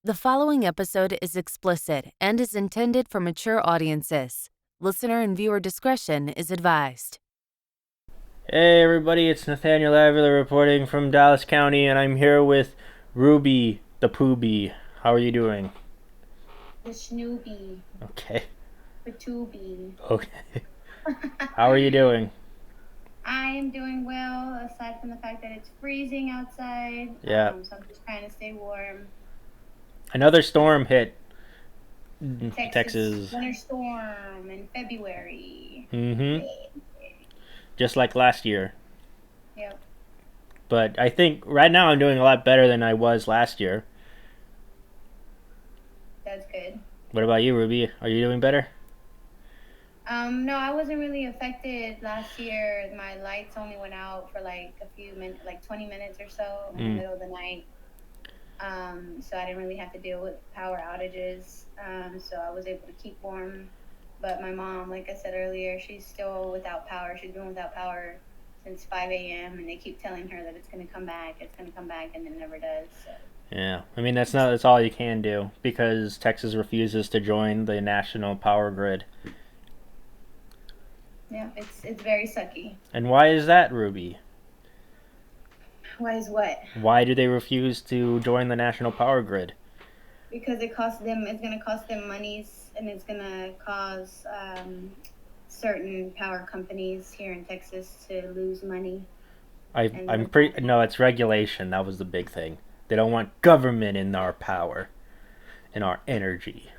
The following episode is explicit and is intended for mature audiences. Listener and viewer discretion is advised. Hey everybody, it's Nathaniel Avila reporting from Dallas County, and I'm here with Ruby the Poobie. How are you doing? The Snoopy. Okay. The Tubby. Okay. How are you doing? I am doing well, aside from the fact that it's freezing outside. Yeah. So I'm just trying to stay warm. Another storm hit Texas. Winter storm in February. Mm-hmm. Just like last year. Yep. But I think right now I'm doing a lot better than I was last year. That's good. What about you, Ruby? Are you doing better? No, I wasn't really affected last year. My lights only went out for like a few minutes, like 20 minutes or so in the middle of the night. So I didn't really have to deal with power outages. So I was able to keep warm. But my mom, like I said earlier, she's still without power. She's been without power since 5 a.m. and they keep telling her that it's going to come back, and it never does. So. Yeah, I mean that's all you can do because Texas refuses to join the national power grid. Yeah, it's very sucky. And why is that, Ruby? Why is what? Why do they refuse to join the national power grid? Because it's going to cost them monies, and it's going to cause certain power companies here in Texas to lose money. No, it's regulation. That was the big thing. They don't want government in our power, in our energy.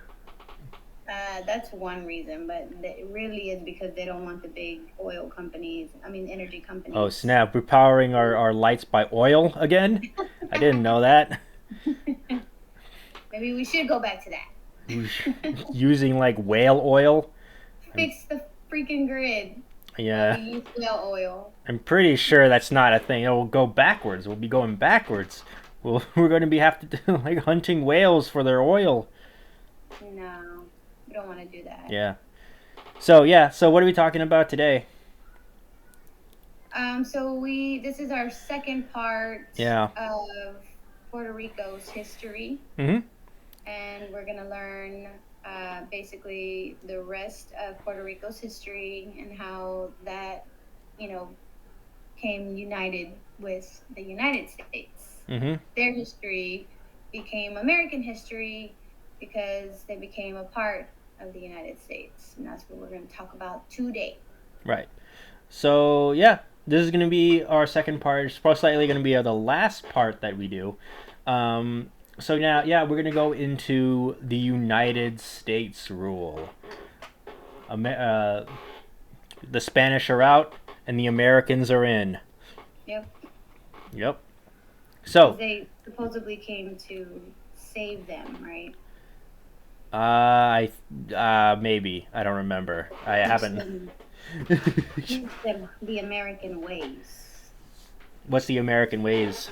That's one reason, but it really is because they don't want the big energy companies. Oh snap, we're powering our lights by oil again? I didn't know that. Maybe we should go back to that. Using like whale oil? Fix the freaking grid. Yeah. We use whale oil. I'm pretty sure that's not a thing. It will go backwards. We'll be going backwards. We're going to have to do like hunting whales for their oil. No, we don't want to do that. Yeah. So what are we talking about today? This is our second part of Puerto Rico's history. Mm-hmm. And we're going to learn basically the rest of Puerto Rico's history and how that, came united with the United States. Mm-hmm. Their history became American history because they became a part of the United States. And that's what we're going to talk about today. Right. So, yeah, this is going to be our second part. It's most likely going to be the last part that we do. So now, we're going to go into the United States rule. The Spanish are out and the Americans are in. Yep. So they supposedly came to save them, right? Maybe. I don't remember. I haven't. Teach them the American ways. What's the American ways?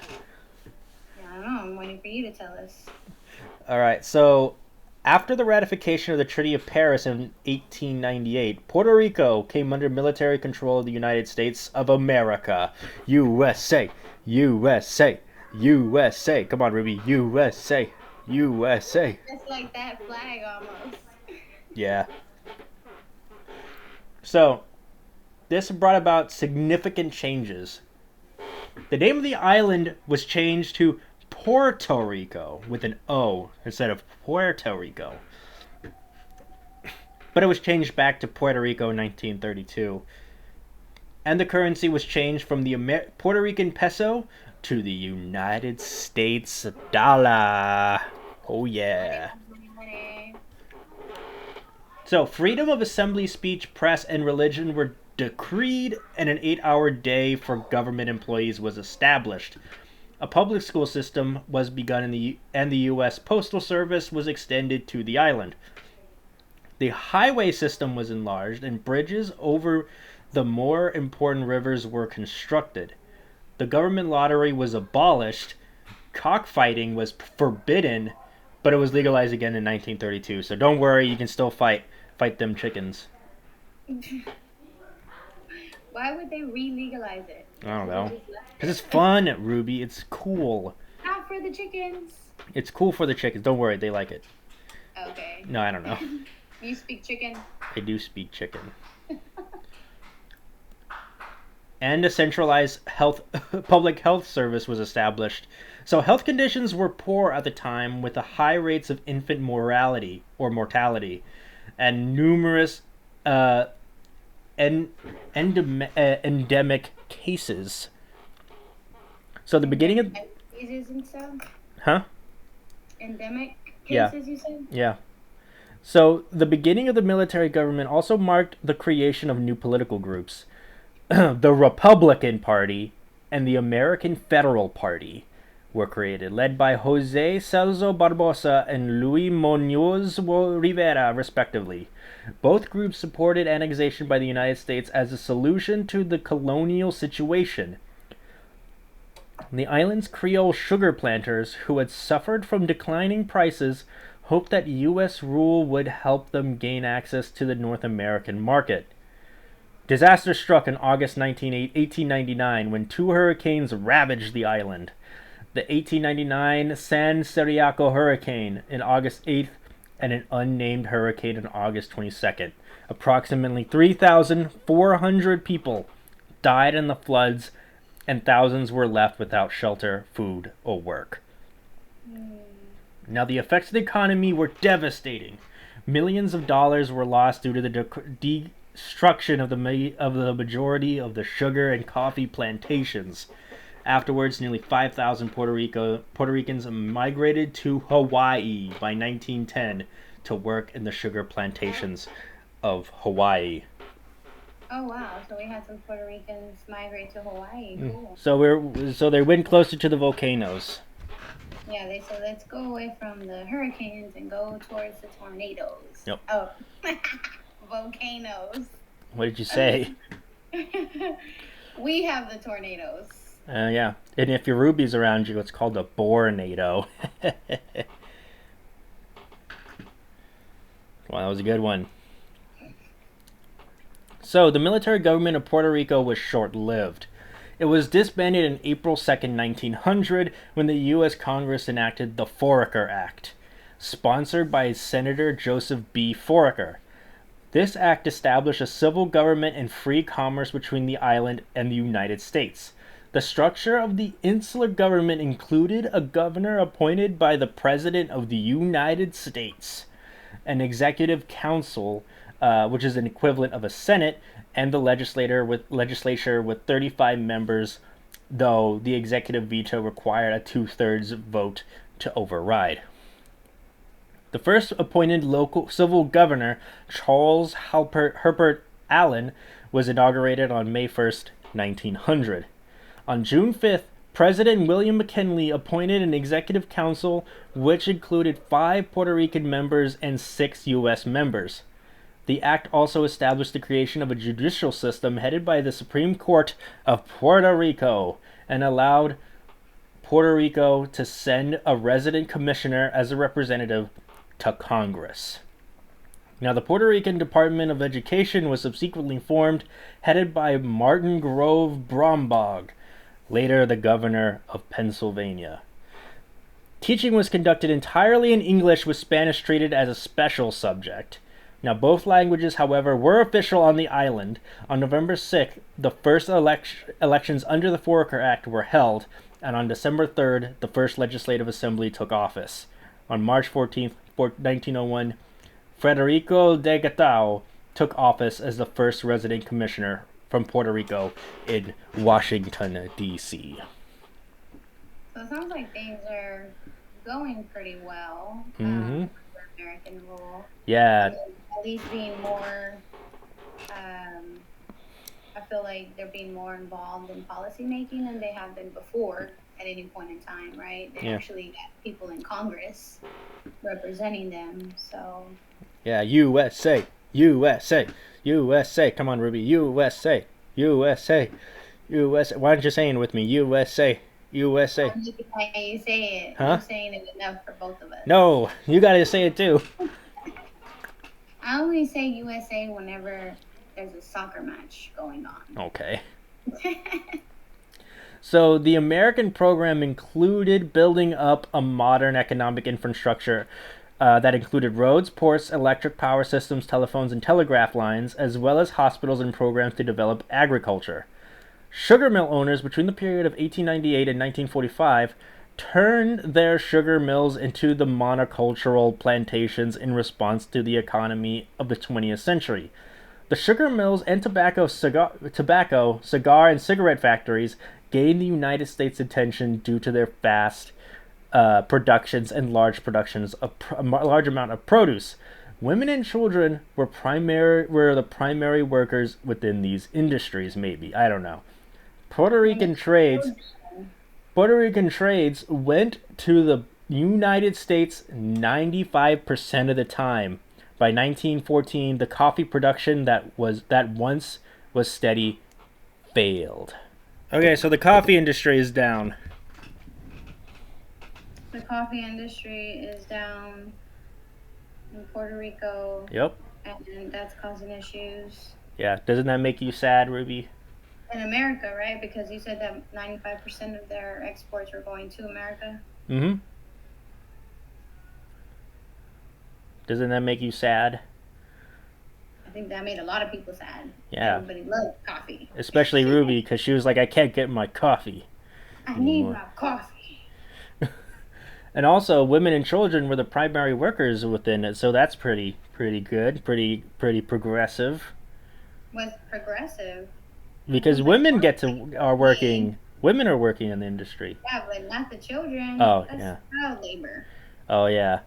I don't know. I'm waiting for you to tell us. All right. So, after the ratification of the Treaty of Paris in 1898, Puerto Rico came under military control of the United States of America. USA, USA, USA. Come on, Ruby. USA, USA. Just like that flag almost. Yeah. So, this brought about significant changes. The name of the island was changed to Puerto Rico with an O instead of Puerto Rico. But it was changed back to Puerto Rico in 1932. And the currency was changed from the Puerto Rican peso to the United States dollar. Oh yeah. So, freedom of assembly, speech, press, and religion were decreed, and an 8-hour day for government employees was established. A public school system was begun and the U.S. Postal Service was extended to the island. The highway system was enlarged, and bridges over the more important rivers were constructed. The government lottery was abolished. Cockfighting was forbidden, but it was legalized again in 1932. So don't worry, you can still fight them chickens. Why would they re-legalize it? I don't know. Because it's fun, Ruby. It's cool. Not for the chickens. It's cool for the chickens. Don't worry, they like it. Okay. No, I don't know. You speak chicken? I do speak chicken. And a centralized public health service was established. So health conditions were poor at the time, with the high rates of infant mortality, and numerous endemic cases. So the beginning of diseases and stuff. Huh? Endemic Yeah. cases, you said? Yeah. So the beginning of the military government also marked the creation of new political groups. The Republican Party and the American Federal Party were created, led by Jose Celso Barbosa and Luis Muñoz Rivera, respectively. Both groups supported annexation by the United States as a solution to the colonial situation. The island's Creole sugar planters, who had suffered from declining prices, hoped that U.S. rule would help them gain access to the North American market. Disaster struck in August 1899 when two hurricanes ravaged the island. The 1899 San Ciriaco hurricane in August 8th and an unnamed hurricane on August 22nd. Approximately 3,400 people died in the floods, and thousands were left without shelter, food, or work. Now, the effects of the economy were devastating. Millions of dollars were lost due to the destruction of the majority of the sugar and coffee plantations. Afterwards, nearly 5,000 Puerto Ricans migrated to Hawaii by 1910 to work in the sugar plantations of Hawaii. Oh wow! So we had some Puerto Ricans migrate to Hawaii. Cool. So they went closer to the volcanoes. Yeah, they said let's go away from the hurricanes and go towards the tornadoes. Yep. Oh, volcanoes. What did you say? We have the tornadoes. Yeah. And if your Ruby's around you, it's called a Bornado. Wow, that was a good one. So, the military government of Puerto Rico was short-lived. It was disbanded on April 2nd, 1900, when the U.S. Congress enacted the Foraker Act, sponsored by Senator Joseph B. Foraker. This act established a civil government and free commerce between the island and the United States. The structure of the insular government included a governor appointed by the President of the United States, an executive council, which is an equivalent of a Senate, and the legislature with 35 members, though the executive veto required a 2/3 vote to override. The first appointed local civil governor, Charles Herbert Allen, was inaugurated on May 1st, 1900. On June 5th, President William McKinley appointed an executive council which included 5 Puerto Rican members and 6 U.S. members. The act also established the creation of a judicial system headed by the Supreme Court of Puerto Rico and allowed Puerto Rico to send a resident commissioner as a representative to Congress. Now, the Puerto Rican Department of Education was subsequently formed, headed by Martin Grove Brombaugh, later the governor of Pennsylvania. Teaching was conducted entirely in English, with Spanish treated as a special subject. Now, both languages, however, were official on the island. On November 6th, the first elections under the Foraker Act were held, and on December 3rd, the first Legislative Assembly took office. On March 14th, 1901, Federico de Gatao took office as the first resident commissioner from Puerto Rico in Washington, D.C. So it sounds like things are going pretty well for American rule. Yeah. At least being more, I feel like they're being more involved in policy making than they have been before at any point in time, right? They actually got people in Congress representing them, so. Yeah, USA, USA, USA. Come on, Ruby. USA, USA, USA. Why aren't you saying it with me? USA, USA. I'm looking at how you say it. Huh? I'm saying it enough for both of us. No, you gotta say it too. I only say USA whenever there's a soccer match going on. Okay. So the American program included building up a modern economic infrastructure that included roads, ports, electric power systems, telephones, and telegraph lines, as well as hospitals and programs to develop agriculture. Sugar mill owners between the period of 1898 and 1945 turned their sugar mills into the monocultural plantations in response to the economy of the 20th century. The sugar mills and tobacco, cigar, and cigarette factories gained the United States' attention due to their vast productions and large amount of produce. Women and children were the primary workers within these industries. Maybe, I don't know. Puerto Rican trades went to the United States 95% of the time. By 1914, the coffee production that once was steady failed. Okay, so the coffee industry is down. The coffee industry is down in Puerto Rico. Yep. And that's causing issues. Yeah, doesn't that make you sad, Ruby? In America, right? Because you said that 95% of their exports were going to America. Mm-hmm. Doesn't that make you sad? I think that made a lot of people sad. Yeah. Everybody loved coffee. Especially Ruby, because she was like, I can't get my coffee. I need my coffee. And also, women and children were the primary workers within it, so that's pretty good, pretty progressive. What's progressive? Because women are working in the industry. Yeah, but not the children. Oh, that's yeah. child labor. Oh, yeah.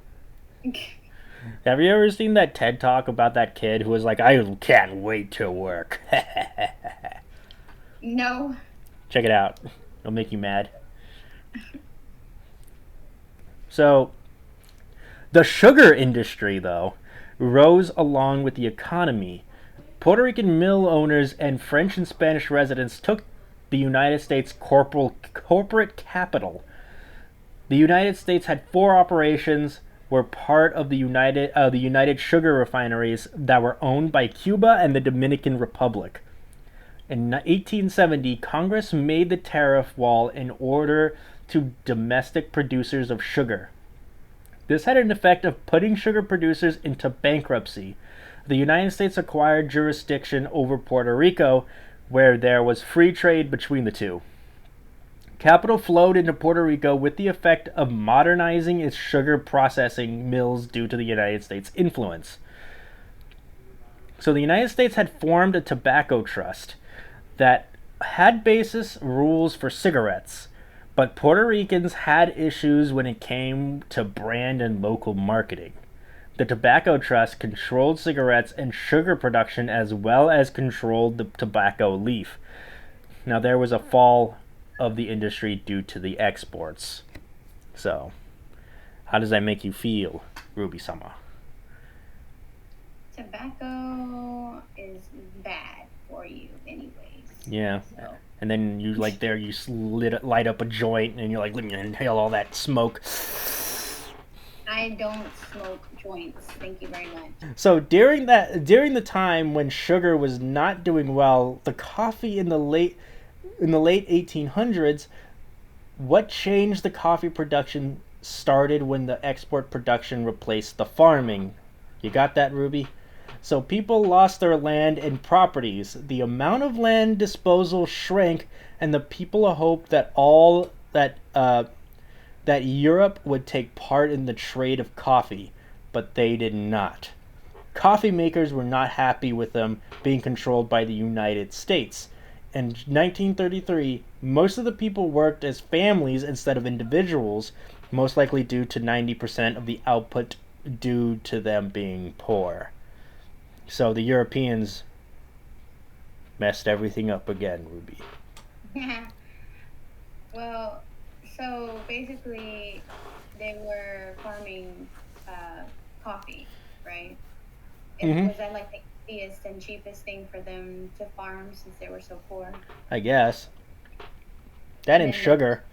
Have you ever seen that TED Talk about that kid who was like, I can't wait to work? No. Check it out. It'll make you mad. So, the sugar industry, though, rose along with the economy. Puerto Rican mill owners and French and Spanish residents took the United States corporate capital. The United States had 4 operations, were part of the United Sugar Refineries that were owned by Cuba and the Dominican Republic. In 1870, Congress made the tariff wall in order to domestic producers of sugar. This had an effect of putting sugar producers into bankruptcy. The United States acquired jurisdiction over Puerto Rico, where there was free trade between the two. Capital flowed into Puerto Rico with the effect of modernizing its sugar processing mills due to the United States' influence. So the United States had formed a tobacco trust that had basis rules for cigarettes, but Puerto Ricans had issues when it came to brand and local marketing. The tobacco trust controlled cigarettes and sugar production as well as controlled the tobacco leaf. Now there was a fall of the industry due to the exports. So, how does that make you feel, Ruby-sama? Tobacco is bad for you anyways. Yeah. So. And then you light up a joint and you're like, let me inhale all that smoke. I don't smoke joints. Thank you very much. So during the time when sugar was not doing well, the coffee in the late 1800s, what changed the coffee production started when the export production replaced the farming. You got that, Ruby? So people lost their land and properties. The amount of land disposal shrank, and the people hoped that that Europe would take part in the trade of coffee, but they did not. Coffee makers were not happy with them being controlled by the United States. In 1933, most of the people worked as families instead of individuals, most likely due to 90% of the output due to them being poor. So the Europeans messed everything up again, Ruby. Yeah. Well, so basically they were farming coffee, right? Mm-hmm. Was that like the easiest and cheapest thing for them to farm since they were so poor? I guess. That and sugar.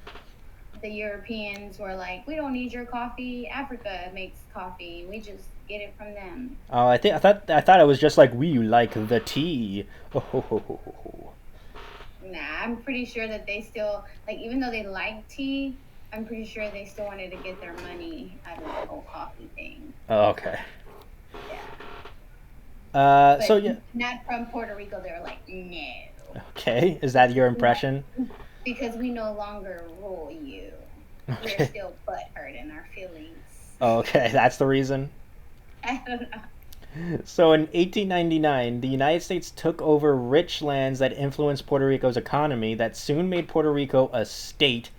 The Europeans were like, we don't need your coffee. Africa makes coffee. We just get it from them. Oh, I thought it was just like we like the tea. Oh, ho, ho, ho, ho. Nah, I'm pretty sure that they still, like, even though they like tea, I'm pretty sure they still wanted to get their money out of the whole coffee thing. Oh, okay. Yeah. So But yeah. not from Puerto Rico. They were like, no. Okay. Is that your impression? Because we no longer rule you. We're Okay. still butthurt in our feelings. Okay, that's the reason. I don't know. So in 1899, the United States took over rich lands that influenced Puerto Rico's economy that soon made Puerto Rico a state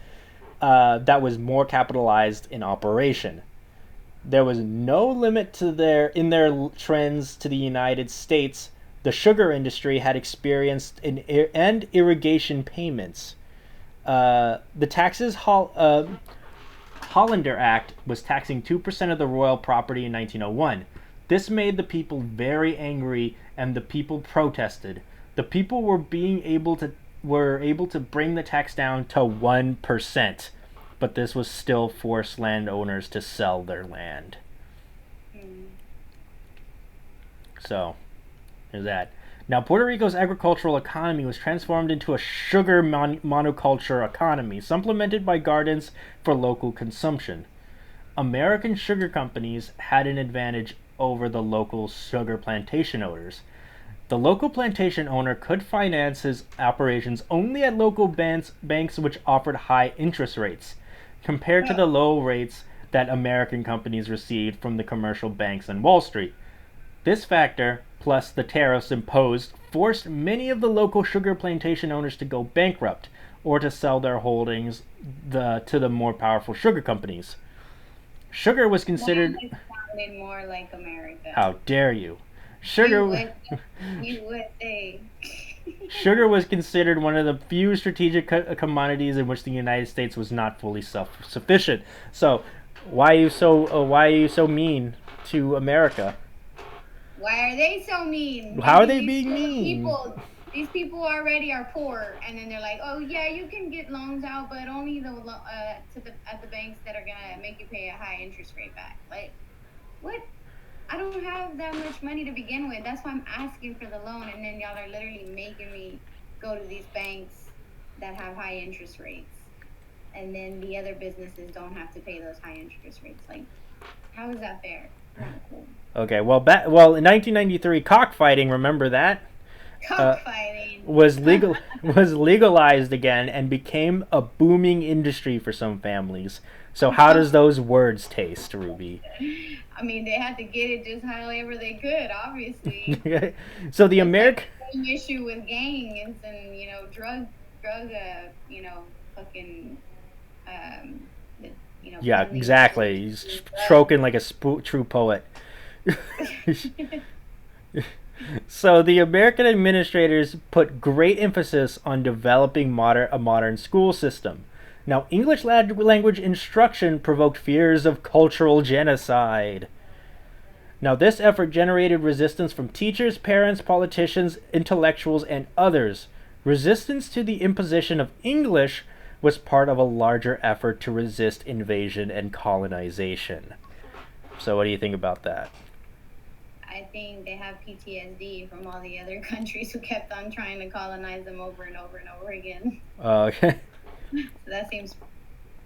that was more capitalized in operation. There was no limit to their trends to the United States. The sugar industry had experienced and irrigation payments. The Hollander Act was taxing 2% of the royal property in 1901. This made the people very angry, and the people protested. The people were able to bring the tax down to 1%, but this was still forced landowners to sell their land. So, there's that. Now, Puerto Rico's agricultural economy was transformed into a sugar monoculture economy, supplemented by gardens for local consumption. American sugar companies had an advantage over the local sugar plantation owners. The local plantation owner could finance his operations only at local banks which offered high interest rates, compared to the low rates that American companies received from the commercial banks on Wall Street. This factor, plus the tariffs imposed, forced many of the local sugar plantation owners to go bankrupt or to sell their holdings to the more powerful sugar companies. Sugar was considered... It sounded more like America. How dare you? Sugar... You would say... Sugar was considered one of the few strategic commodities in which the United States was not fully self-sufficient. So, why are you so mean to America? Why are they so mean? How are they being mean? These people already are poor, and then they're like, "Oh yeah, you can get loans out, but only at the banks that are gonna make you pay a high interest rate back." Like, what? I don't have that much money to begin with. That's why I'm asking for the loan, and then y'all are literally making me go to these banks that have high interest rates, and then the other businesses don't have to pay those high interest rates. Like, how is that fair? Cool. Okay, well, in 1993, cockfighting, remember that? Cockfighting was legalized again and became a booming industry for some families. So how does those words taste, Ruby? I mean, they had to get it just however they could, obviously. So the American issue with gangs and drug fucking yeah, exactly. He's stroking like a true poet. So the American administrators put great emphasis on developing a modern school system. Now, English language instruction provoked fears of cultural genocide. Now, this effort generated resistance from teachers, parents, politicians, intellectuals, and others. Resistance to the imposition of English was part of a larger effort to resist invasion and colonization. So what do you think about that? I think they have PTSD from all the other countries who kept on trying to colonize them over and over and over again. Okay. So that seems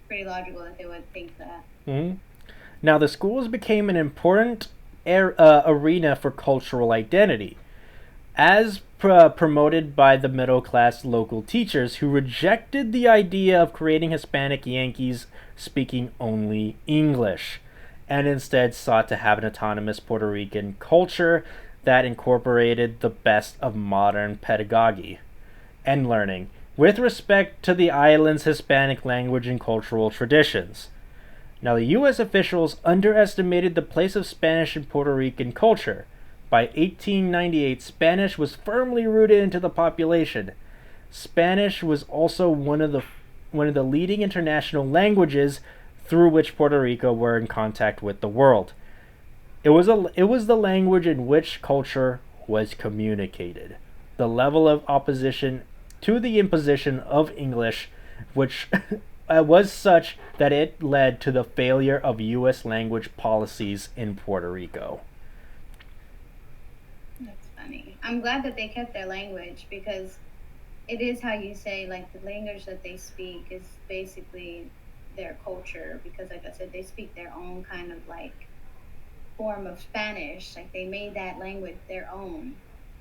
pretty logical that they would think that. Mm-hmm. Now, the schools became an important arena for cultural identity, as promoted by the middle-class local teachers who rejected the idea of creating Hispanic Yankees speaking only English, and instead sought to have an autonomous Puerto Rican culture that incorporated the best of modern pedagogy and learning, with respect to the island's Hispanic language and cultural traditions. Now, the U.S. officials underestimated the place of Spanish in Puerto Rican culture. By 1898, Spanish was firmly rooted into the population. Spanish was also one of the leading international languages through which Puerto Rico were in contact with the world. It was the language in which culture was communicated. The level of opposition to the imposition of English, which was such that it led to the failure of U.S. language policies in Puerto Rico. That's funny. I'm glad that they kept their language because it is how you say, like, the language that they speak is basically their culture, because like I said, they speak their own kind of like form of Spanish. Like they made that language their own,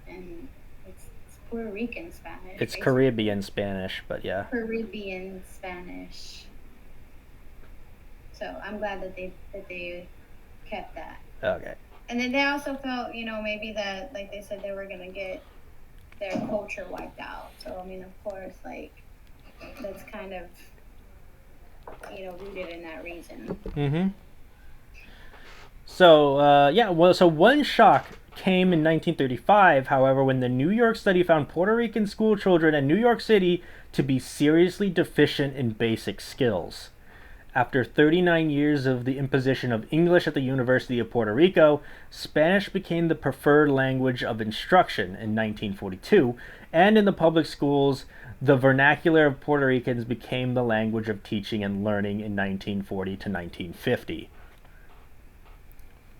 and it's Puerto Rican Spanish. It's basically. Caribbean Spanish, but yeah. Caribbean Spanish. So I'm glad that they kept that. Okay. And then they also felt, maybe that, like they said, they were gonna get their culture wiped out. So I mean, of course, like that's kind of rooted in that reason. Mm-hmm. So so one shock came in 1935, however, when the New York study found Puerto Rican school children in New York City to be seriously deficient in basic skills. After 39 years of the imposition of English at the University of Puerto Rico, Spanish became the preferred language of instruction in 1942, and in the public schools, the vernacular of Puerto Ricans became the language of teaching and learning in 1940 to 1950.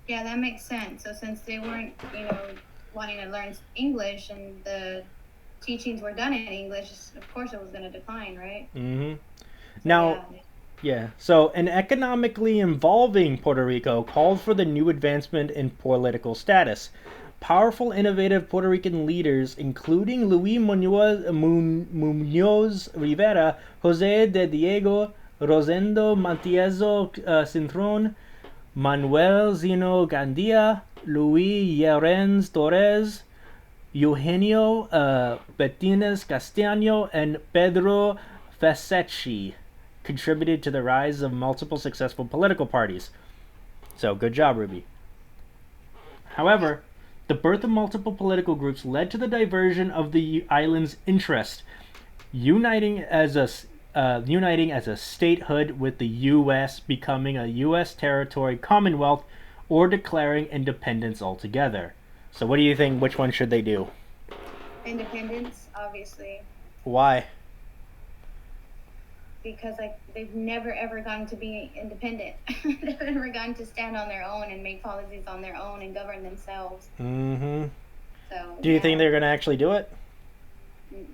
Yeah, that makes sense. So since they weren't, wanting to learn English and the teachings were done in English, of course it was going to decline, right? Mm-hmm. Now... Yeah, so an economically involving Puerto Rico called for the new advancement in political status. Powerful, innovative Puerto Rican leaders, including Luis Muñoz Rivera, José de Diego, Rosendo Matiazo Cintrón, Manuel Zino Gandia, Luis Llorens Torres, Eugenio Bettines Castaño, and Pedro Fasecchi contributed to the rise of multiple successful political parties. So, good job, Ruby. However, the birth of multiple political groups led to the diversion of the island's interest, uniting as a statehood with the U.S., becoming a U.S. territory commonwealth, or declaring independence altogether. So, what do you think? Which one should they do? Independence, obviously. Why? Because they've never ever gotten to be independent. They've never gotten to stand on their own and make policies on their own and govern themselves. Mm-hmm. So do you think they're going to actually do it?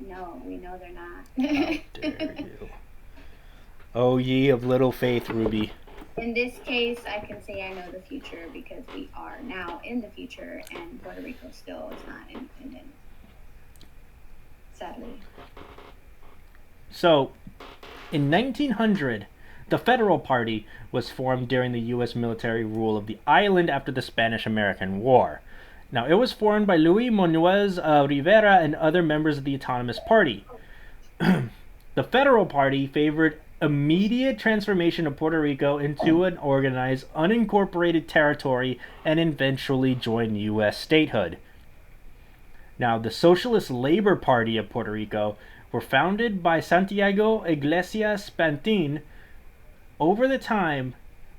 No, we know they're not. How dare you. Oh, ye of little faith, Ruby. In this case, I can say I know the future because we are now in the future and Puerto Rico still is not independent. Sadly. So, in 1900, the Federal Party was formed during the U.S. military rule of the island after the Spanish-American War. Now, it was formed by Luis Muñoz Rivera and other members of the Autonomous Party. The Federal Party favored immediate transformation of Puerto Rico into an organized, unincorporated territory and eventually join U.S. statehood. Now, the Socialist Labor Party of Puerto Rico were founded by Santiago Iglesias Pantin. Over the time,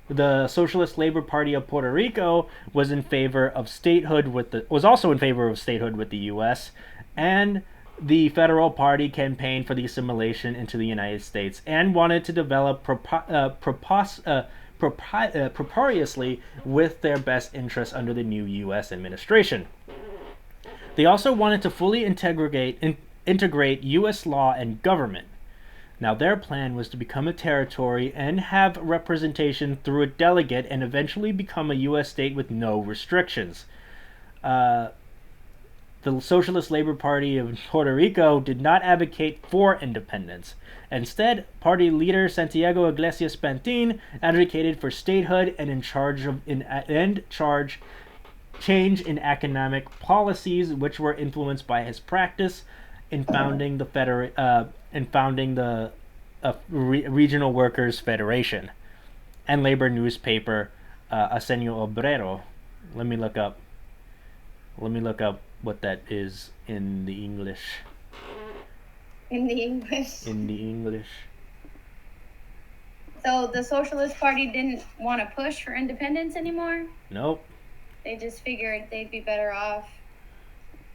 the Socialist Labor Party of Puerto Rico was in favor of statehood was also in favor of statehood with the U.S., and the Federal Party campaigned for the assimilation into the United States and wanted to develop precariously with their best interests under the new U.S. administration. They also wanted to fully integrate U.S. law and government. Now, their plan was to become a territory and have representation through a delegate and eventually become a U.S. state with no restrictions. The Socialist Labor Party of Puerto Rico did not advocate for independence. Instead, party leader Santiago Iglesias Pantin advocated for statehood and change in economic policies, which were influenced by his practice in founding the Regional Workers Federation and labor newspaper Asenio Obrero. Let me look up what that is in the English. In the English. In the English. So the Socialist Party didn't want to push for independence anymore? Nope. They just figured they'd be better off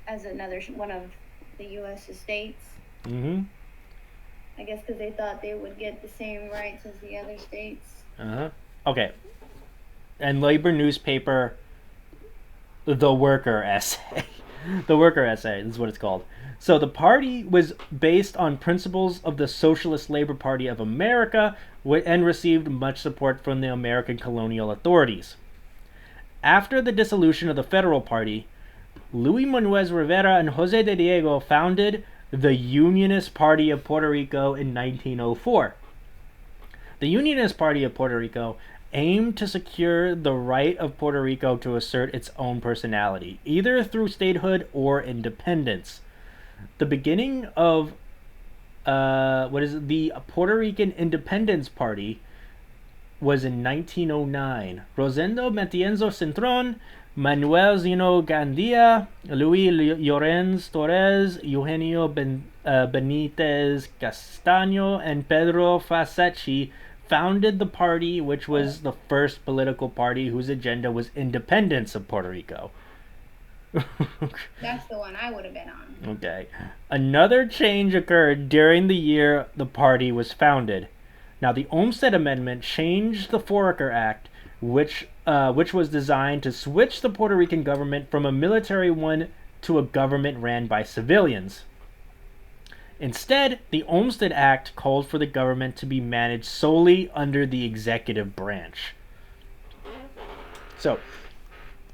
as another one of the U.S. states. Mm-hmm. I guess because they thought they would get the same rights as the other states. Uh-huh. Okay. And labor newspaper, The Worker essay. The Worker Essay is what it's called. So the party was based on principles of the Socialist Labor Party of America and received much support from the American colonial authorities. After the dissolution of the Federal Party, Luis Muñoz Rivera and José de Diego founded the Unionist Party of Puerto Rico in 1904. The Unionist Party of Puerto Rico aimed to secure the right of Puerto Rico to assert its own personality, either through statehood or independence. The beginning of the Puerto Rican Independence Party was in 1909. Rosendo Matienzo Centron, Manuel Zeno Gandia, Luis Llorens Torres, Eugenio Benitez Castaño, and Pedro Fasecchi founded the party, which was the first political party whose agenda was independence of Puerto Rico. That's the one I would have been on. Okay. Another change occurred during the year the party was founded. Now, the Olmsted Amendment changed the Foraker Act, which was designed to switch the Puerto Rican government from a military one to a government ran by civilians. Instead, the Olmsted Act called for the government to be managed solely under the executive branch. So,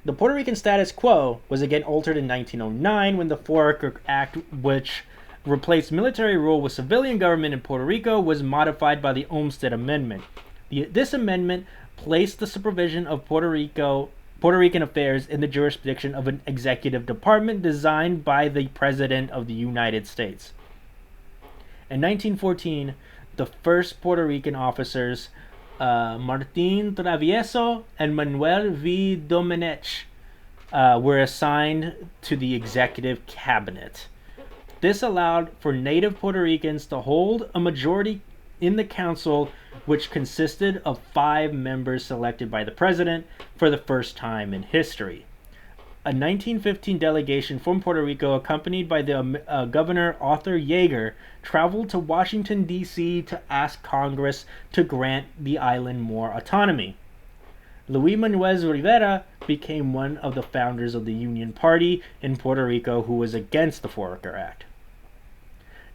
the Puerto Rican status quo was again altered in 1909 when the Foraker Act, which replaced military rule with civilian government in Puerto Rico, was modified by the Olmsted Amendment. This amendment placed the supervision of Puerto Rican affairs in the jurisdiction of an executive department designed by the President of the United States. In 1914, the first Puerto Rican officers, Martín Travieso and Manuel V. Domenech, were assigned to the executive cabinet. This allowed for native Puerto Ricans to hold a majority in the council, which consisted of 5 members selected by the president for the first time in history. A 1915 delegation from Puerto Rico, accompanied by the Governor Arthur Yeager, traveled to Washington, D.C. to ask Congress to grant the island more autonomy. Luis Muñoz Rivera became one of the founders of the Union Party in Puerto Rico who was against the Foraker Act.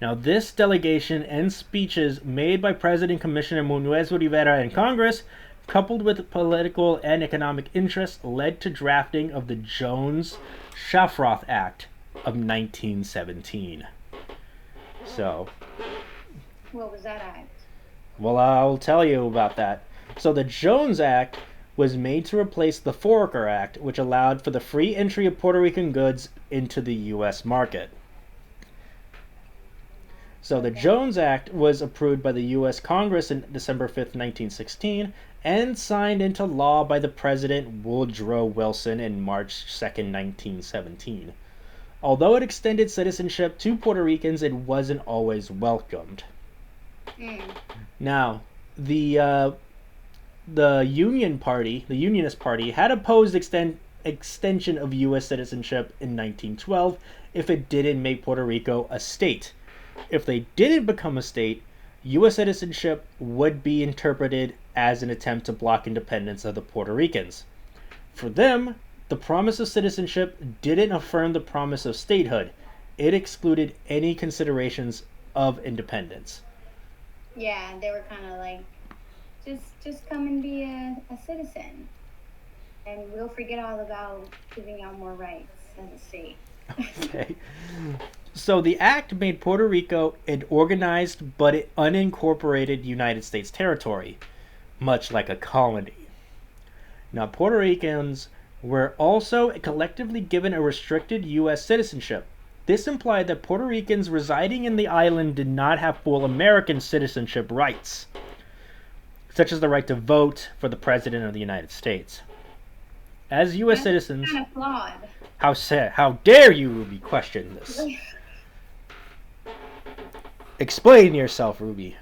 Now, this delegation and speeches made by President Commissioner Muñoz Rivera in Congress, coupled with political and economic interests, led to drafting of the Jones-Shafroth Act of 1917. So, what was that act? Well, I'll tell you about that. So the Jones Act was made to replace the Foraker Act, which allowed for the free entry of Puerto Rican goods into the U.S. market. So the Jones Act was approved by the U.S. Congress on December 5th, 1916, and signed into law by the President Woodrow Wilson in March 2nd, 1917. Although it extended citizenship to Puerto Ricans, it wasn't always welcomed. Now, the Union Party, the Unionist Party, had opposed extension of U.S. citizenship in 1912 if it didn't make Puerto Rico a state. If they didn't become a state, U.S. citizenship would be interpreted as an attempt to block independence of the Puerto Ricans. For them, the promise of citizenship didn't affirm the promise of statehood. It excluded any considerations of independence. Yeah, they were kind of like, just come and be a citizen, and we'll forget all about giving out more rights as a state. Okay. So the act made Puerto Rico an organized but unincorporated United States territory, much like a colony. Now, Puerto Ricans were also collectively given a restricted U.S. citizenship. This implied that Puerto Ricans residing in the island did not have full American citizenship rights, such as the right to vote for the President of the United States. As U.S. citizens... Kind of flawed. How dare you, Ruby, question this? Explain yourself, Ruby.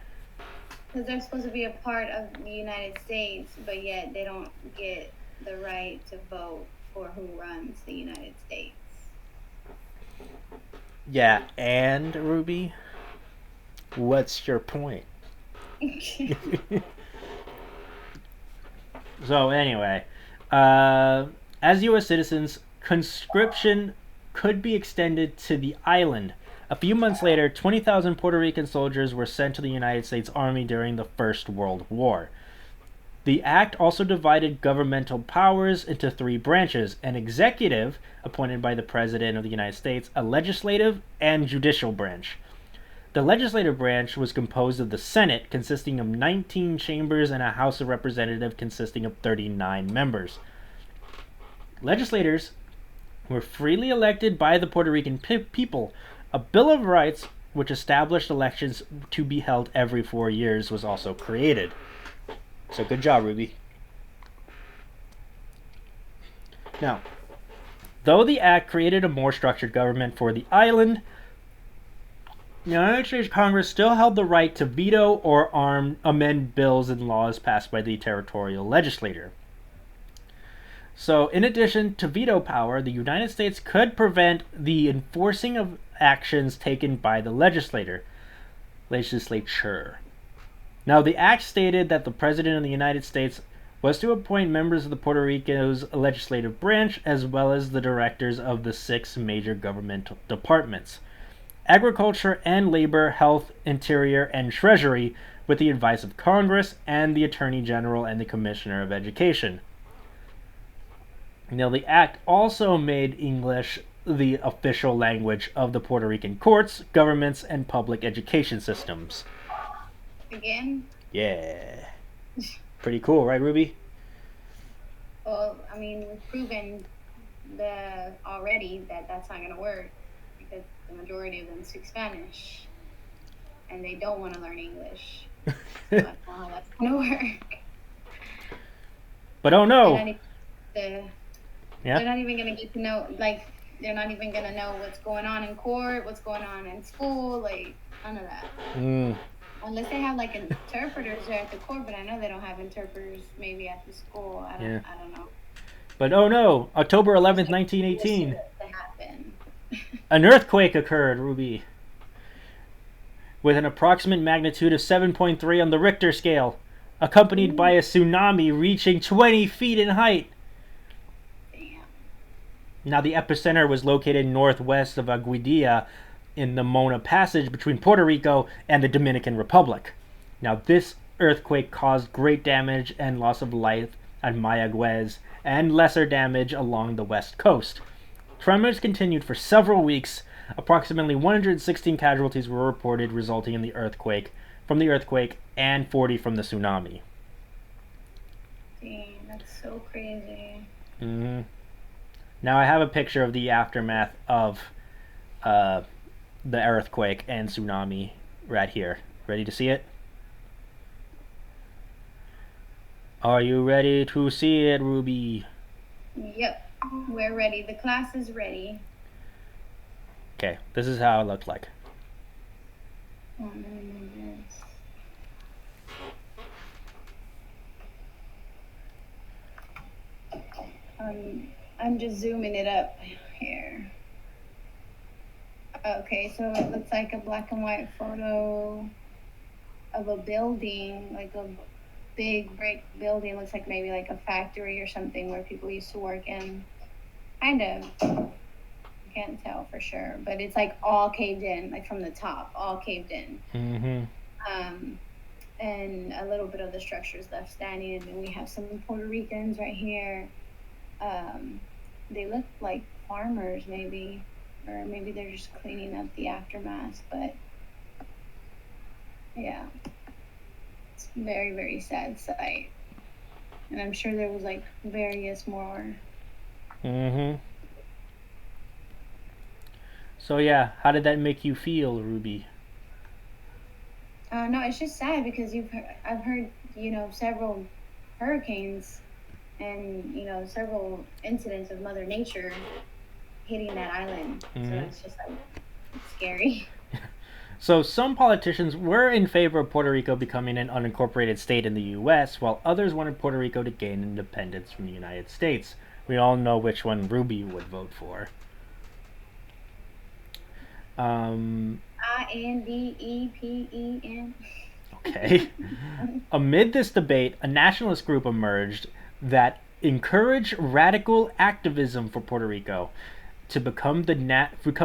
Because they're supposed to be a part of the United States, but yet they don't get the right to vote for who runs the United States. Yeah, and, Ruby, what's your point? So, anyway, as U.S. citizens, conscription could be extended to the island. A few months later, 20,000 Puerto Rican soldiers were sent to the United States Army during the First World War. The act also divided governmental powers into 3 branches: an executive, appointed by the President of the United States, a legislative, and judicial branch. The legislative branch was composed of the Senate, consisting of 19 chambers, and a House of Representatives consisting of 39 members. Legislators were freely elected by the Puerto Rican people. A Bill of Rights, which established elections to be held every 4 years, was also created. So good job, Ruby. Now, though the act created a more structured government for the island, the United States Congress still held the right to veto or amend bills and laws passed by the territorial legislature. So, in addition to veto power, the United States could prevent the enforcing of actions taken by the legislature. Now, the act stated that the President of the United States was to appoint members of the Puerto Rico's legislative branch, as well as the directors of the 6 major governmental departments: Agriculture and Labor, Health, Interior, and Treasury, with the advice of Congress and the Attorney General and the Commissioner of Education. Now, the act also made English the official language of the Puerto Rican courts, governments, and public education systems. Again? Yeah. Pretty cool, right, Ruby? Well, I mean, we've proven already that that's not going to work, because the majority of them speak Spanish, and they don't want to learn English. So that's not how that's going to work. But oh no! They're not even going to get to know, like, they're not even going to know what's going on in court, what's going on in school, like, none of that. Unless they have, like, interpreters there at the court, but I know they don't have interpreters maybe at the school. I don't know. But oh no, October 11th, 1918. An earthquake occurred, Ruby, with an approximate magnitude of 7.3 on the Richter scale, accompanied by a tsunami reaching 20 feet in height. Now, the epicenter was located northwest of Aguadilla in the Mona Passage between Puerto Rico and the Dominican Republic. Now, this earthquake caused great damage and loss of life at Mayagüez and lesser damage along the west coast. Tremors continued for several weeks. Approximately 116 casualties were reported resulting in the earthquake, and 40 from the tsunami. Dang, that's so crazy. Now, I have a picture of the aftermath of the earthquake and tsunami right here. Ready to see it? Are you ready to see it, Ruby? Yep, we're ready. The class is ready. Okay, this is how it looked like. Oh my goodness. I'm just zooming it up here. Okay, so it looks like a black and white photo of a building, like a big brick building. Looks like maybe like a factory or something where people used to work in. Kind of. Can't tell for sure, but it's like all caved in, like from the top, all caved in. And a little bit of the structure is left standing, and then we have some Puerto Ricans right here. They look like farmers, maybe, or maybe they're just cleaning up the aftermath. But yeah, it's a very, very sad sight, and I'm sure there was like various more. So yeah, how did that make you feel, Ruby? No, it's just sad because I've heard, several hurricanes and, several incidents of Mother Nature hitting that island. So it's just like, it's scary. So some politicians were in favor of Puerto Rico becoming an unincorporated state in the U.S., while others wanted Puerto Rico to gain independence from the United States. We all know which one Ruby would vote for. INDEPEN. Okay. Amid this debate, a nationalist group emerged that encouraged radical activism for Puerto Rico. to become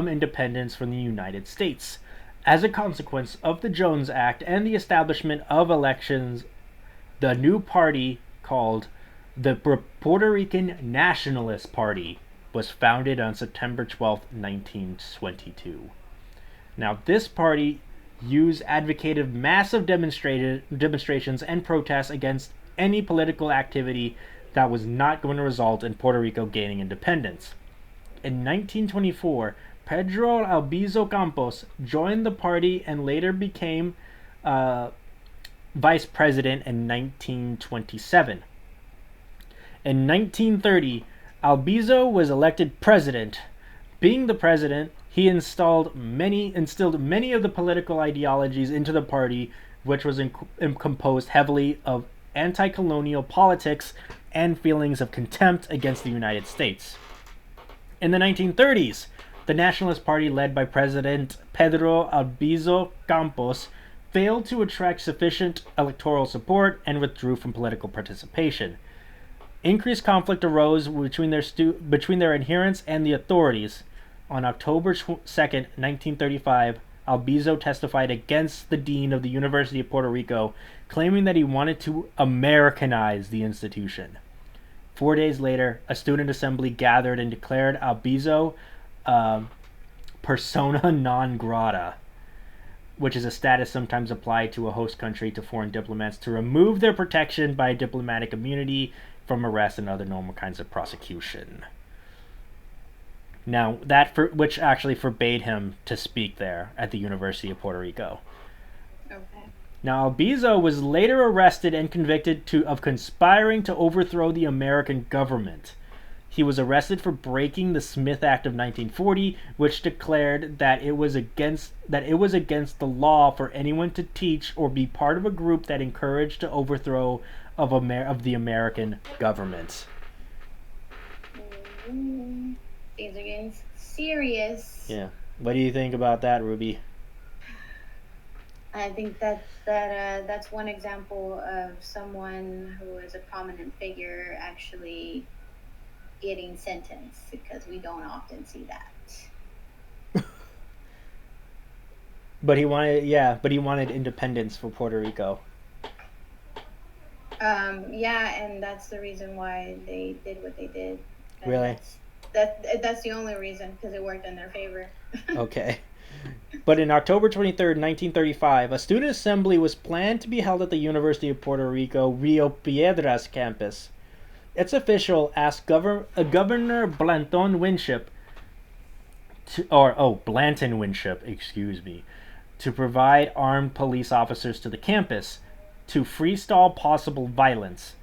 independence from the United States. As a consequence of the Jones Act and the establishment of elections, the new party, called the Puerto Rican Nationalist Party, was founded on September 12, 1922. Now, this party advocated massive demonstrations and protests against any political activity that was not going to result in Puerto Rico gaining independence. In 1924, Pedro Albizu Campos joined the party and later became vice president in 1927. In 1930, Albizu was elected president. Being the president, he instilled many of the political ideologies into the party, which was composed heavily of anti-colonial politics and feelings of contempt against the United States. In the 1930s, the Nationalist Party, led by President Pedro Albizu Campos, failed to attract sufficient electoral support and withdrew from political participation. Increased conflict arose between their adherents and the authorities. On October 2nd, 1935, Albizu testified against the dean of the University of Puerto Rico, claiming that he wanted to Americanize the institution. 4 days later, a student assembly gathered and declared Albizu persona non grata, which is a status sometimes applied to a host country to foreign diplomats to remove their protection by diplomatic immunity from arrest and other normal kinds of prosecution. Now, which actually forbade him to speak there at the University of Puerto Rico. Okay. Now, Albizu was later arrested and convicted of conspiring to overthrow the American government. He was arrested for breaking the Smith Act of 1940, which declared that it was against the law for anyone to teach or be part of a group that encouraged the overthrow of the American government. Things are getting serious. Yeah. What do you think about that, Ruby? I think that's one example of someone who is a prominent figure actually getting sentenced, because we don't often see that. But he wanted independence for Puerto Rico. And that's the reason why they did what they did. And really? That's the only reason, because it worked in their favor. Okay. But in October 23rd, 1935, a student assembly was planned to be held at the University of Puerto Rico Rio Piedras campus. Its official asked Governor Blanton Winship Blanton Winship, to provide armed police officers to the campus to freestall possible violence.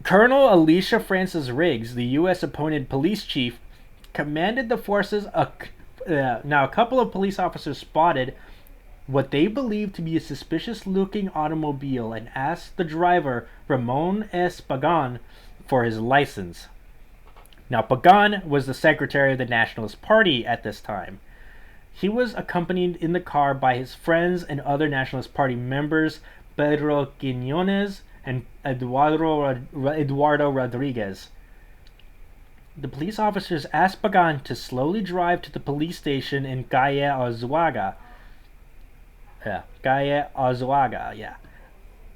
Colonel Alicia Francis Riggs, the U.S. appointed police chief, commanded the forces. Now, a couple of police officers spotted what they believed to be a suspicious-looking automobile and asked the driver, Ramon S. Pagan, for his license. Now, Pagan was the secretary of the Nationalist Party at this time. He was accompanied in the car by his friends and other Nationalist Party members, Pedro Quiñones and Eduardo Rodriguez. The police officers asked Pagan to slowly drive to the police station in Calle Azuaga.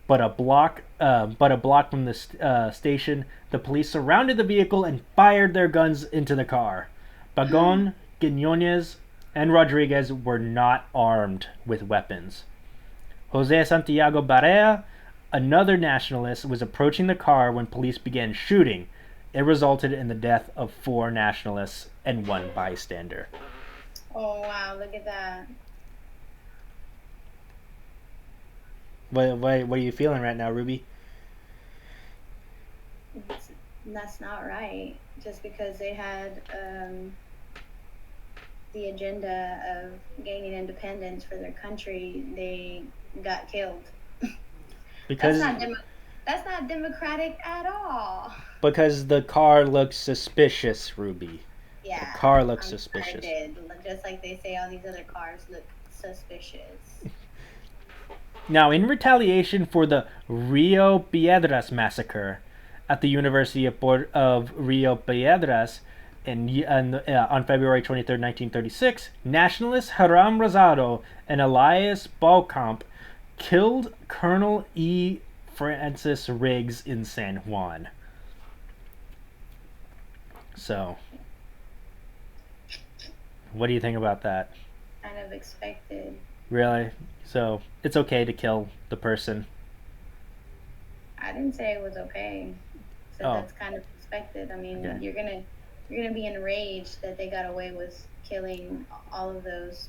But a block from the station, the police surrounded the vehicle and fired their guns into the car. Pagan, Quiñones, and Rodriguez were not armed with weapons. Jose Santiago Barea, another nationalist, was approaching the car when police began shooting. It resulted in the death of 4 nationalists and 1 bystander. Oh, wow, look at that. What are you feeling right now, Ruby? That's not right. Just because they had the agenda of gaining independence for their country, they got killed. Because that's not democratic at all. Because the car looks suspicious, Ruby. Yeah. The car looks suspicious. It did. Just like they say all these other cars look suspicious. Now, in retaliation for the Rio Piedras massacre at the University of Rio Piedras, on February 23rd, 1936, nationalists Hiram Rosado and Elias Balcomp killed Colonel E. Francis Riggs in San Juan. So, what do you think about that? Kind of expected. Really? So, it's okay to kill the person? I didn't say it was okay. So that's kind of expected. I mean, Okay. you're gonna be enraged that they got away with killing all of those,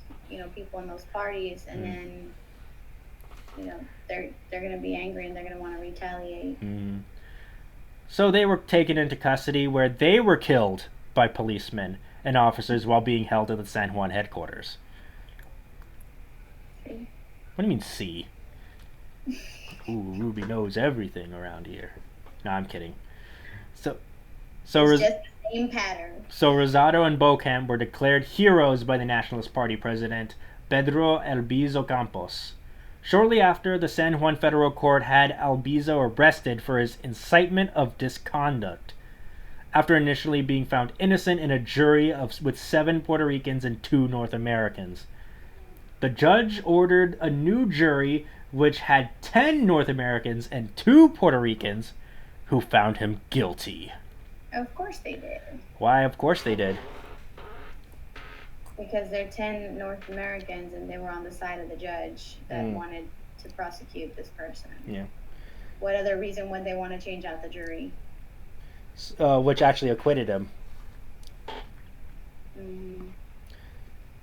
people in those parties, and then, they're gonna be angry and they're gonna want to retaliate. So they were taken into custody where they were killed by policemen and officers while being held at the San Juan headquarters. See? What do you mean, see? Ooh, Ruby knows everything around here. No, I'm kidding. So It's just the same pattern. So Rosado and Beauchamp were declared heroes by the Nationalist Party president Pedro Albizu Campos. Shortly after, the San Juan Federal Court had Albizu arrested for his incitement of disconduct, after initially being found innocent in a jury with 7 Puerto Ricans and 2 North Americans. The judge ordered a new jury which had 10 North Americans and 2 Puerto Ricans, who found him guilty. Of course they did. Why, of course they did. Because they're 10 North Americans and they were on the side of the judge that wanted to prosecute this person. Yeah. What other reason would they want to change out the jury? Which actually acquitted him.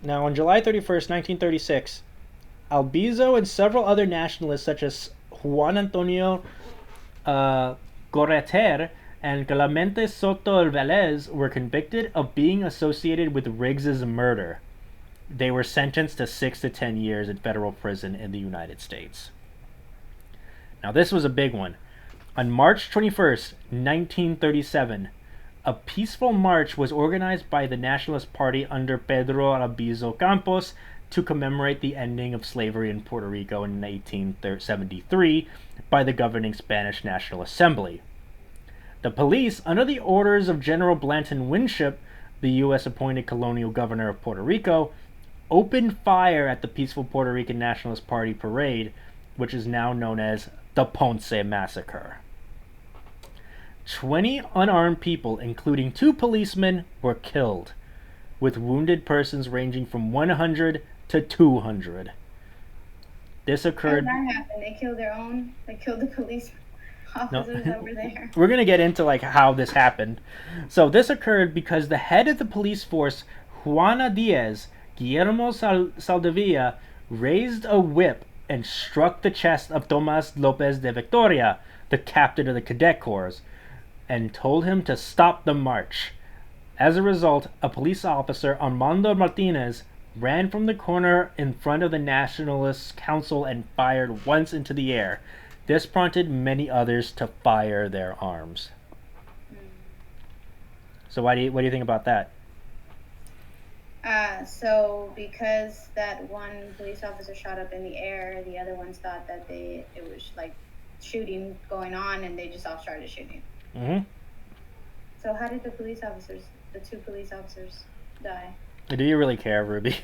Now, on July 31st, 1936, Albizu and several other nationalists such as Juan Antonio Correter and Clemente Soto Velez were convicted of being associated with Riggs's murder. They were sentenced to 6 to 10 years in federal prison in the United States. Now, this was a big one. On March 21st, 1937, a peaceful march was organized by the Nationalist Party under Pedro Albizu Campos to commemorate the ending of slavery in Puerto Rico in 1873 by the governing Spanish National Assembly. The police, under the orders of General Blanton Winship, the U.S.-appointed colonial governor of Puerto Rico, opened fire at the peaceful Puerto Rican Nationalist Party parade, which is now known as the Ponce Massacre. 20 unarmed people, including 2 policemen, were killed, with wounded persons ranging from 100 to 200. This occurred... How did that happen? They killed their own? They killed the police officers that were there? We're going to get into how this happened. So this occurred because the head of the police force, Juana Diaz, Guillermo Saldivia, raised a whip and struck the chest of Tomas Lopez de Victoria, the captain of the cadet corps, and told him to stop the march. As a result, a police officer, Armando Martinez, ran from the corner in front of the Nationalist Council and fired once into the air. This prompted many others to fire their arms. So what do you think about that? So because that one police officer shot up in the air, the other ones thought that it was like shooting going on, and they just all started shooting. So how did the 2 police officers die? Do you really care, Ruby?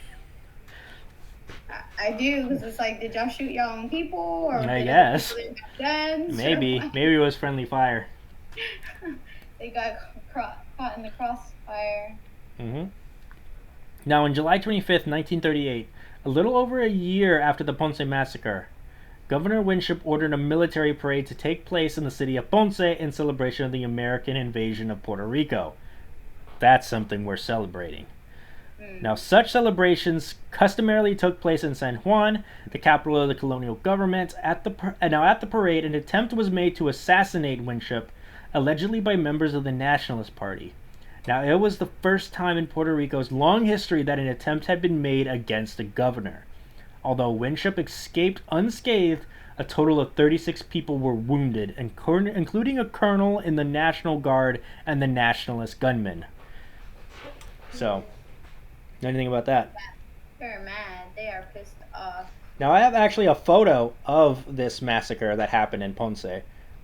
I do, because it's like, did y'all shoot your own people? Or I guess. Guns, maybe it was friendly fire. They got caught in the crossfire. Now, on July 25th, 1938, a little over a year after the Ponce Massacre, Governor Winship ordered a military parade to take place in the city of Ponce in celebration of the American invasion of Puerto Rico. That's something we're celebrating. Now, such celebrations customarily took place in San Juan, the capital of the colonial government. At the parade, an attempt was made to assassinate Winship, allegedly by members of the Nationalist Party. Now, it was the first time in Puerto Rico's long history that an attempt had been made against the governor. Although Winship escaped unscathed, a total of 36 people were wounded, including a colonel in the National Guard and the Nationalist gunmen. So, anything about that? They're mad. They are pissed off. Now, I have actually a photo of this massacre that happened in Ponce.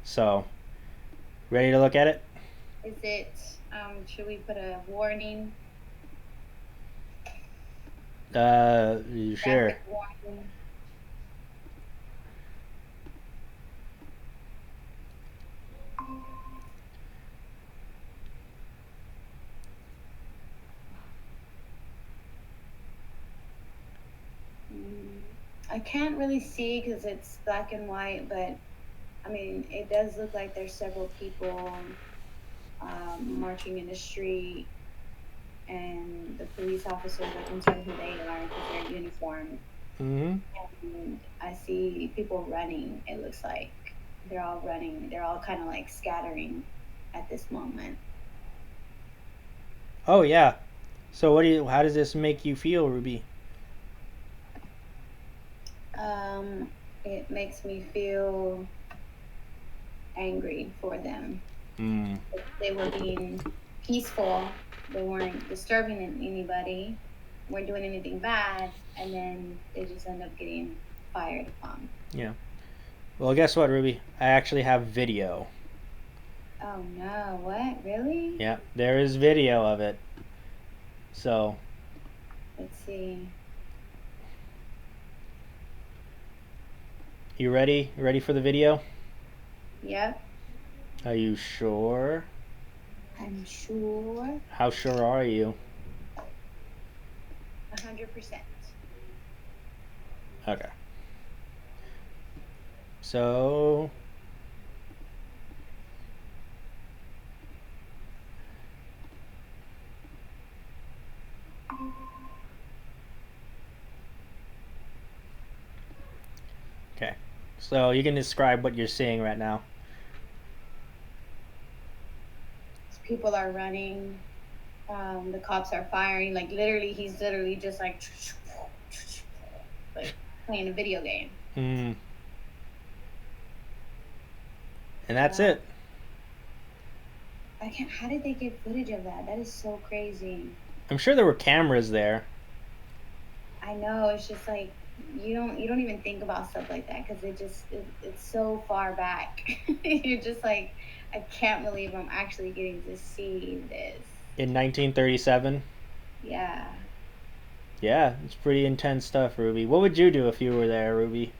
So, ready to look at it? Is it Should we put a warning? Sure. Graphic warning. I can't really see because it's black and white, but I mean, it does look like there's several people marching in the street, and the police officers, I can tell who they are because they're uniformed. Mm-hmm. And I see people running. It looks like they're all running. They're all kind of like scattering at this moment. Oh yeah. So how does this make you feel, Ruby? It makes me feel angry for them. Mm. They were being peaceful. They weren't disturbing anybody, weren't doing anything bad, and then they just end up getting fired upon. Yeah. Well, guess what, Ruby? I actually have video. Oh no, what? Really? Yeah, there is video of it. So. Let's see. You ready? You ready for the video? Yep. Are you sure? I'm sure. How sure are you? 100%. Okay. So. Okay. So you can describe what you're seeing right now. People are running. The cops are firing. Like literally, he's literally just like playing a video game. Mm. And that's it. I can't. How did they get footage of that? That is so crazy. I'm sure there were cameras there. I know. It's just like you don't even think about stuff like that because it's so far back. You're just like, I can't believe I'm actually getting to see this. In 1937? Yeah. Yeah, it's pretty intense stuff, Ruby. What would you do if you were there, Ruby?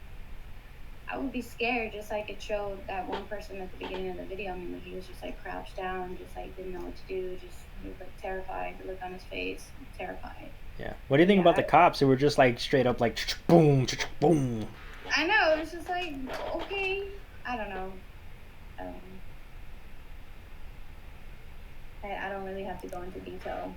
I would be scared, just like it showed that one person at the beginning of the video. I mean, he was just like crouched down, just like didn't know what to do. Just he was like terrified. The look on his face, terrified. Yeah. What do you think about the cops who were just like straight up like boom, boom? I know. It's just like, okay. I don't know. I don't really have to go into detail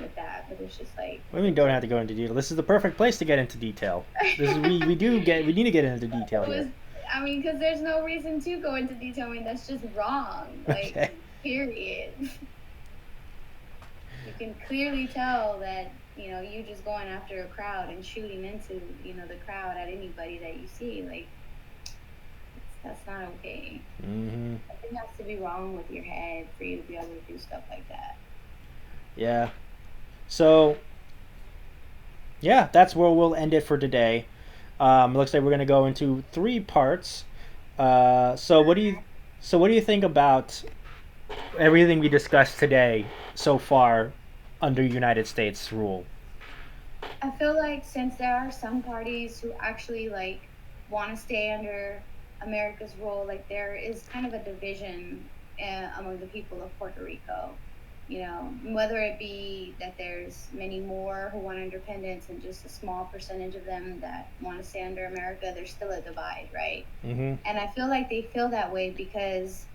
with that, but it's just like. What do you mean don't have to go into detail? This is the perfect place to get into detail. We need to get into detail here. I mean, because there's no reason to go into detail. I mean, that's just wrong. Like, okay. Period. You can clearly tell that, you just going after a crowd and shooting into, the crowd at anybody that you see. Like, that's not okay. Mm-hmm. Something has to be wrong with your head for you to be able to do stuff like that. Yeah. So, yeah, that's where we'll end it for today. It looks like we're gonna go into 3 parts. So what do you think about everything we discussed today so far under United States rule? I feel like since there are some parties who actually want to stay under America's rule, there is kind of a division among the people of Puerto Rico. Whether it be that there's many more who want independence and just a small percentage of them that want to stay under America, there's still a divide, right? Mm-hmm. And I feel like they feel that way because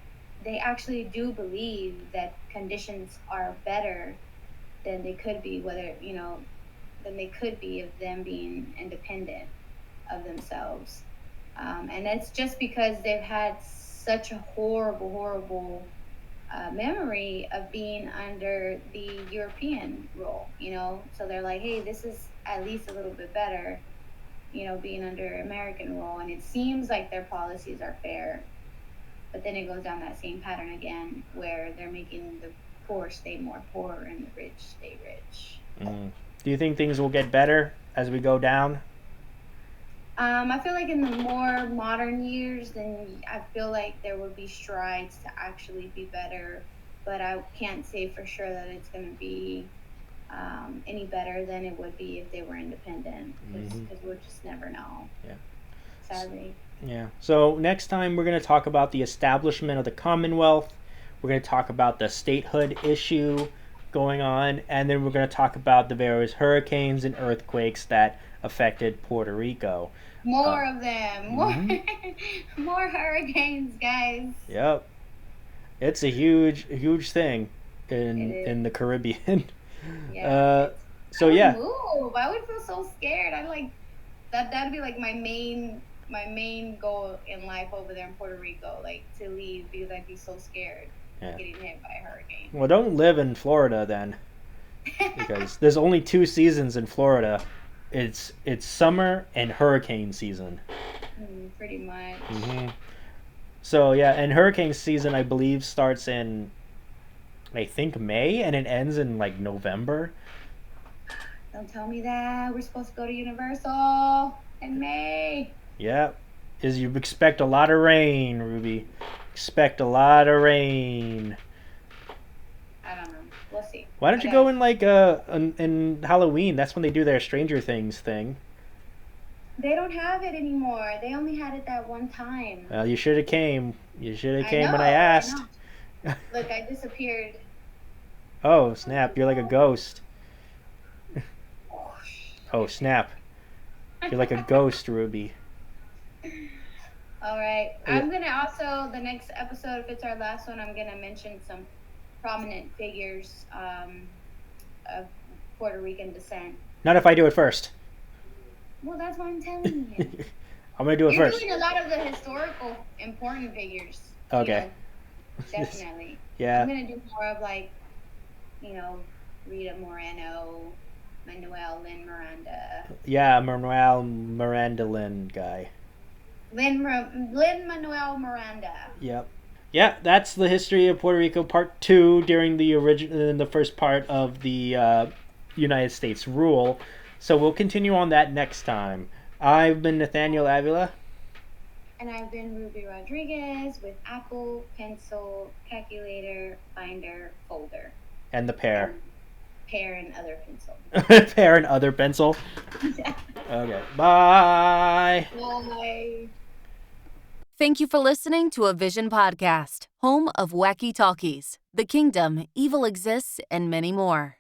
they actually do believe that conditions are better than they could be, than they could be of them being independent of themselves. And that's just because they've had such a horrible memory of being under the European rule, so they're like, hey, this is at least a little bit better, being under American rule. And it seems like their policies are fair, but then it goes down that same pattern again where they're making the poor stay more poor and the rich stay rich. Do you think things will get better as we go down? I feel like in the more modern years, then I feel like there would be strides to actually be better but I can't say for sure that it's going to be any better than it would be if they were independent, because we'll just never know. Yeah. Sadly. Yeah. So next time we're going to talk about the establishment of the Commonwealth. We're going to talk about the statehood issue going on, and then we're going to talk about the various hurricanes and earthquakes that affected Puerto Rico. More of them. More hurricanes, guys. Yep. It's a huge thing in the Caribbean. Yeah. So yeah. Move. I would feel so scared. I like that. That'd be like my main goal in life over there in Puerto Rico, like to leave, because I'd be so scared of getting hit by a hurricane. Well, don't live in Florida then, because there's only 2 seasons in Florida. It's summer and hurricane season. Pretty much. So yeah, and hurricane season I believe starts in, I think, May, and it ends in like November. Don't tell me that. We're supposed to go to Universal in May. Yeah, is you expect a lot of rain, Ruby. Expect a lot of rain. I don't know. We'll see. Why don't you go in like in Halloween? That's when they do their Stranger Things thing. They don't have it anymore. They only had it that one time. Well, you should have came. You should have came when I asked. Look, I disappeared. Oh, snap. You're like a ghost. Oh, snap. You're like a ghost, Ruby. All right. I'm going to also, the next episode, if it's our last one, I'm going to mention some prominent figures of Puerto Rican descent. Not if I do it first. Well, that's what I'm telling you. I'm going to do it first. You're doing a lot of the historical important figures. Okay. Definitely. Yeah. I'm going to do more of like, Rita Moreno, Manuel Lynn Miranda. Yeah, Manuel Miranda Lynn guy. Lynn Manuel Miranda. Yep. Yeah, that's the history of Puerto Rico Part 2 during the first part of the United States rule. So we'll continue on that next time. I've been Nathaniel Avila. And I've been Ruby Rodriguez with Apple, Pencil, Calculator, Binder, Folder. And the pear. Pear and other pencil. Pear and other pencil? Yeah. Okay. Bye. Bye. Thank you for listening to a Vision podcast, home of wacky talkies, The Kingdom, Evil Exists, and many more.